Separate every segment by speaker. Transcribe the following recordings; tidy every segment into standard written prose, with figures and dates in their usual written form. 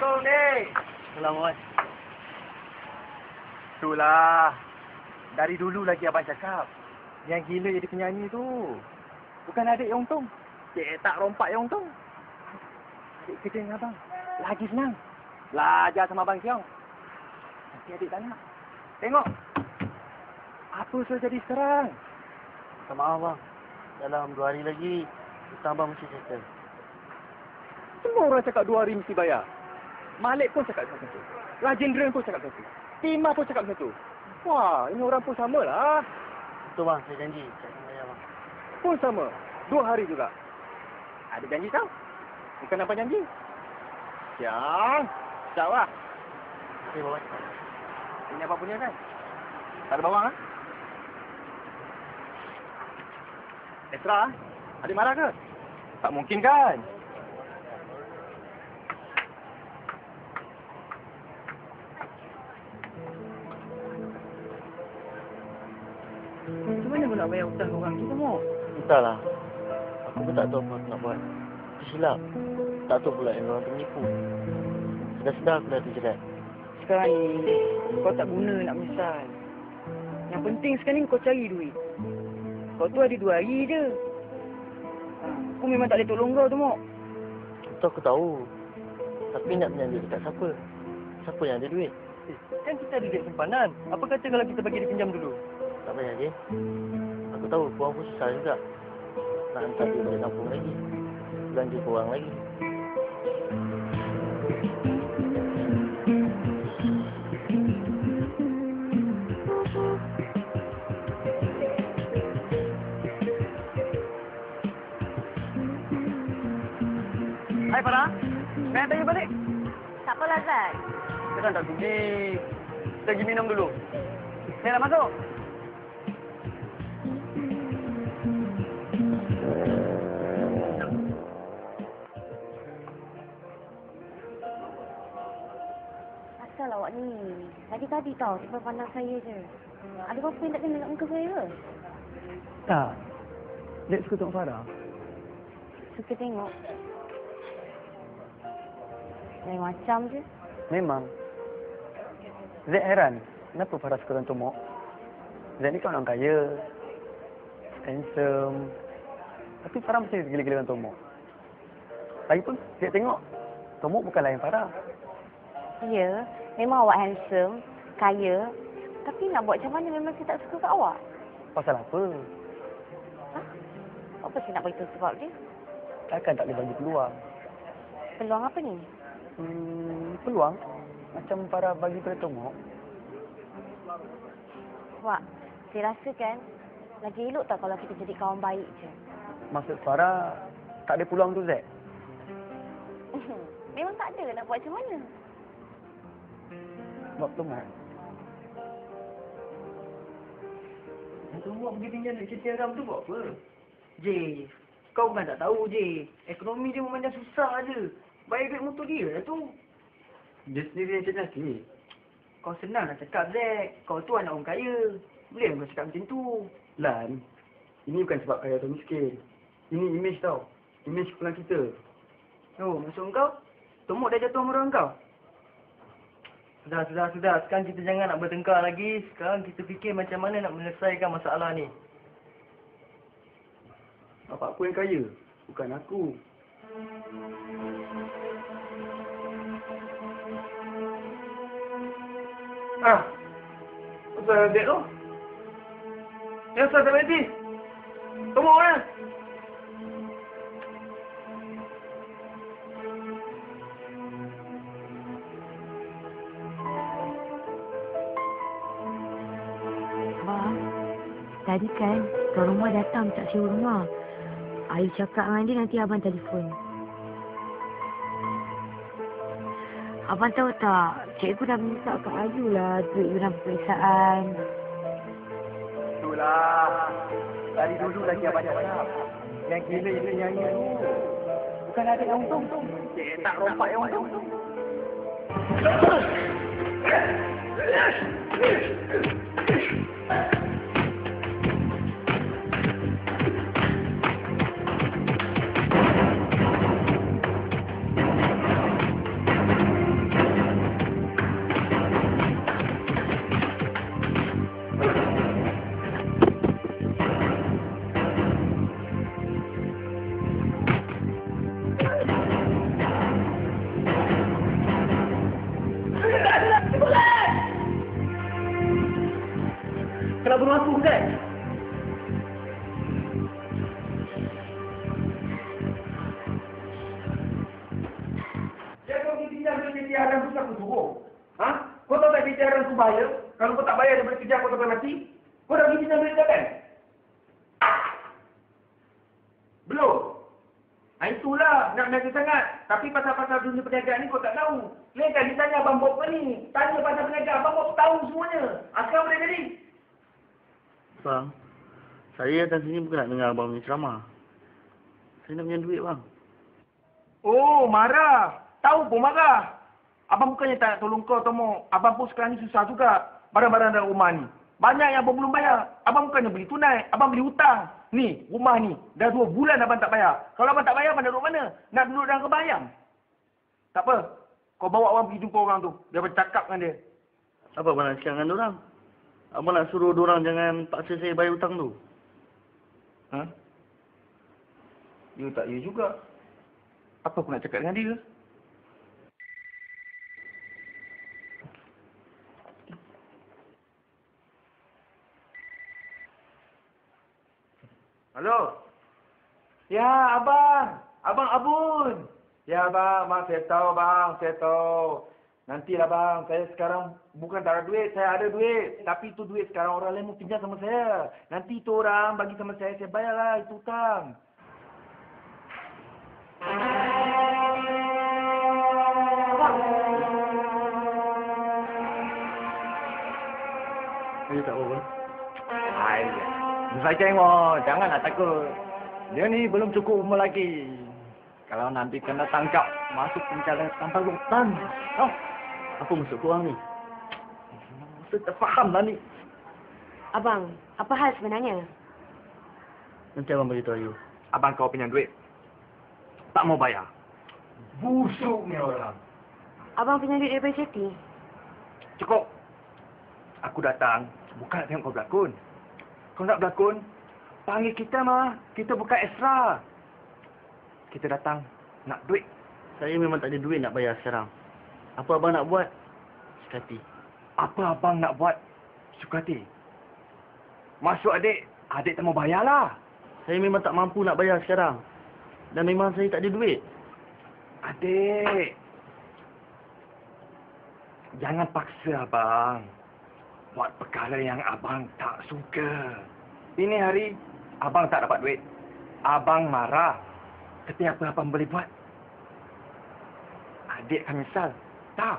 Speaker 1: Kau ni.
Speaker 2: Selamat.
Speaker 1: Itulah. Dari dulu lagi abang cakap. Yang gila jadi penyanyi tu. Bukan adik yang untung. Tak rompak yang untung. Adik kerja dengan abang. Lagi senang. Belajar sama abang Kiong. Nanti adik tak nak. Tengok. Apa sudah jadi sekarang?
Speaker 2: Minta maaf bang. Dalam 2 hari lagi, hutang abang mesti settle.
Speaker 1: Semua orang cakap 2 hari mesti bayar. Malik pun cakap macam tu. Rajendra pun cakap macam tu. Tima pun cakap macam tu. Wah, ini orang pun sama lah.
Speaker 2: Betul bang, saya janji. Saya akan bayar bang.
Speaker 1: Pun sama. 2 hari juga. Ada janji tau? Bukan apa janji? Siang. Sekejap lah.
Speaker 2: Okey, bye-bye.
Speaker 1: Ini apa punya kan? Tak ada bawang, ha? Esra, adik marah ke? Tak mungkin kan?
Speaker 3: Macam mana nak bayar hutang orang tu semua?
Speaker 2: Entahlah. Aku pun tak tahu apa aku nak buat. Itu silap. Tak tahu pula yang orang tu menipu. Sedar-sedar aku dah terjerat.
Speaker 3: Sekarang ni, kau tak guna nak menyesal. Yang penting sekarang ni kau cari duit. Kau tu ada 2 hari je. Aku memang tak boleh tolong kau tu, Mok.
Speaker 2: Itu aku tahu. Tapi nak pinjam duit dekat siapa? Siapa yang ada duit?
Speaker 1: Kan kita ada duit simpanan. Apa kata kalau kita bagi dia pinjam dulu?
Speaker 2: Tak payah, Jin. Aku tahu korang pun susah juga. Nak hantar duit balik kampung lagi. Belanja korang lagi.
Speaker 1: Hai Farah, nak tanya balik?
Speaker 4: Tak apa lah, Zat.
Speaker 1: Kita tak sudi. Kita pergi minum dulu. Saya dah masuk.
Speaker 4: Asal awak ni. Tadi-tadi tau, sampai pandang saya je. Ada apa-apa yang tak kena dengan muka saya ke?
Speaker 3: Tak. Dek suka tengok Farah.
Speaker 4: Suka tengok. Lain macam je.
Speaker 3: Memang. Zek heran. Kenapa Farah suka orang Tomok? Zek ni kan orang kaya. Handsome. Tapi Farah mesti gila-gila dengan Tomok. Lagipun, Zek tengok. Tomok bukan lain Farah.
Speaker 4: Ya, memang awak handsome, kaya. Tapi nak buat macam mana memang saya tak suka kat awak.
Speaker 3: Pasal apa?
Speaker 4: Ha? Apa saya nak beritahu sebab dia?
Speaker 3: Takkan tak boleh bagi peluang.
Speaker 4: Peluang apa ni?
Speaker 3: Peluang? Macam Farah bagi pada Tomok.
Speaker 4: Wak, saya rasa kan lagi elok tak kalau kita jadi kawan baik je.
Speaker 3: Maksud Farah, tak ada peluang tu Zek?
Speaker 4: Memang tak ada, nak buat macam mana?
Speaker 3: Sebab Tomok.
Speaker 1: Yang Tomok pergi pinjam duit cuci haram tu buat apa? J, kau bukan tak tahu J. Ekonomi dia memandang susah je. Bayar duit motor dia lah tu. Dia sendiri yang cakap sikit. Kau senang nak cakap, Zack. Kau tu anak orang kaya. Boleh kau cakap macam tu? Lan, ini bukan sebab kaya atau miskin. Ini image tau. Image pelan kita. Oh, maksud kau? Tomok dah jatuh marah kau? Sudah. Sekarang kita jangan nak bertengkar lagi. Sekarang kita fikir macam mana nak menyelesaikan masalah ni. Bapak aku yang kaya. Bukan aku. Apa dek tu? Yang saya tak berhenti. Tomok mana?
Speaker 4: Abang, tadi kan tuan rumah datang minta sewa rumah. Ayu cakap dengan dia nanti abang telefon. Abang tahu tak, cikgu dah minta kat Ayu lah duit dalam peperiksaan.
Speaker 1: Itulah. Dari dulu lagi abang cakap. Yang gila nyanyi tu. Bukan ada yang untung. Tak rompak yang untung. suruh aku kan? Ya kau pergi pinjam duit BT haram tu siapa suruh? Ha? Kau tahu tak BT haram tu bayar? Kalau kau tak bayar daripada kerja kau sampai mati? Kau dah pergi pinjam duit tak kan? Belum? Itulah nak berniaga sangat. Tapi pasal-pasal dunia perniagaan ni kau tak tahu. Lain kali tanya Abang Bob ni. Tanya pasal perniagaan. Abang Bob tahu semuanya. Sekarang boleh jadi?
Speaker 2: Bang, saya datang sini bukan nak dengar abang punya ceramah. Saya nak punya duit, bang.
Speaker 1: Oh, marah. Tahu pun marah. Abang bukannya tak nak tolong kau, Tomo. Abang pun sekarang ni susah juga. Barang-barang dalam rumah ni. Banyak yang abang belum bayar. Abang bukannya beli tunai. Abang beli hutang. Ni, rumah ni. Dah 2 bulan abang tak bayar. Kalau abang tak bayar, abang nak duduk mana? Nak duduk dalam kebayang? Tak apa. Kau bawa abang pergi jumpa orang tu. Dia bercakap dengan dia.
Speaker 2: Apa abang nak cakap dengan diorang? Abang nak suruh diorang jangan paksa saya bayar hutang tu.
Speaker 1: Ha? You tak you juga. Apa aku nak cakap dengan dia? Halo? Ya, abang. Abang Abun. Ya, bang. Bang, saya tahu, bang. Saya tahu. Nantilah, bang. Saya sekarang bukan tak ada duit. Saya ada duit. Tapi itu duit sekarang orang lain mau pinjam sama saya. Nanti itu orang bagi sama saya bayarlah itu hutang.
Speaker 2: Saya tak apa, bang.
Speaker 1: Hai. Saya tengok. Jangan nak takut. Dia ni belum cukup umur lagi. Kalau nanti kena tangkap, masuk penjara tanpa hukuman. Oh,
Speaker 2: Apa maksud korang ni?
Speaker 1: saya tak faham lah ni.
Speaker 4: Abang, apa hal sebenarnya?
Speaker 2: Nanti abang beritahu you.
Speaker 1: Abang kau pinjam duit. Tak mau bayar. Busuk ni orang.
Speaker 4: Abang pinjam duit daripada Siti?
Speaker 1: Cukup. Aku datang, bukan nak tengok kau berlakon. Kau nak berlakon, panggil kita mah. Kita bukan extra. Kita datang, nak duit.
Speaker 2: Saya memang tak ada duit nak bayar sekarang. Apa abang nak buat? Sekati.
Speaker 1: Apa abang nak buat? Suka hati. Masuk adik, adik tak mau bayarlah.
Speaker 2: Saya memang tak mampu nak bayar sekarang. Dan memang saya tak ada duit.
Speaker 1: Adik. Jangan paksa abang. Buat perkara yang abang tak suka. Ini hari, abang tak dapat duit. Abang marah. Tapi apa abang boleh buat? Adik akan menyesal. Tak.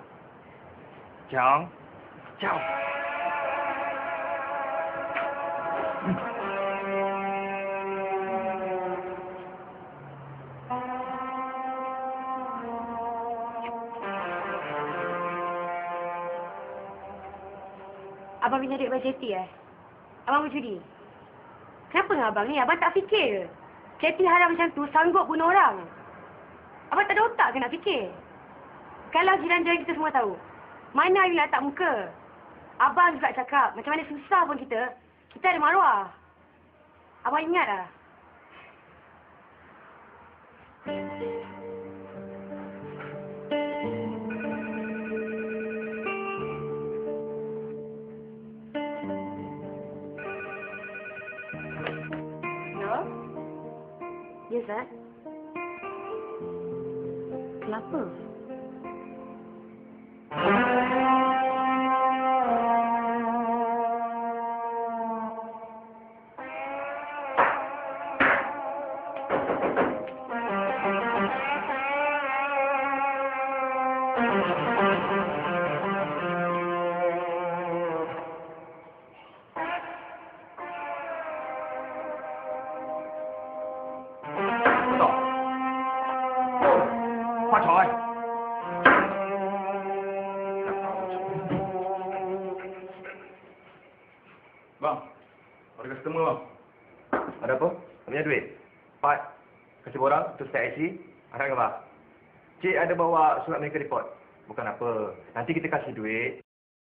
Speaker 1: Ciao. Ciao.
Speaker 4: Abang pinjam duit daripada Siti Abang berjudi? Kenapa dengan abang ni? Abang tak fikir ke? Siti haram macam tu sanggup bunuh orang. Abang tak ada otak ke nak fikir? Kalau jiran-jiran kita semua tahu, mana you nak tak muka? Abang juga cakap, macam mana susah pun kita ada maruah. Abang ingat lah. Hello? Ya, Zat? Kenapa?
Speaker 1: Hoa trời. Bang, ada customer bang. Ada apa? Punya duit. Part. Kasih borang, tu start IC. Ada gambar. Cik ada bawa surat medical report. Bukan apa. Nanti kita kasih duit.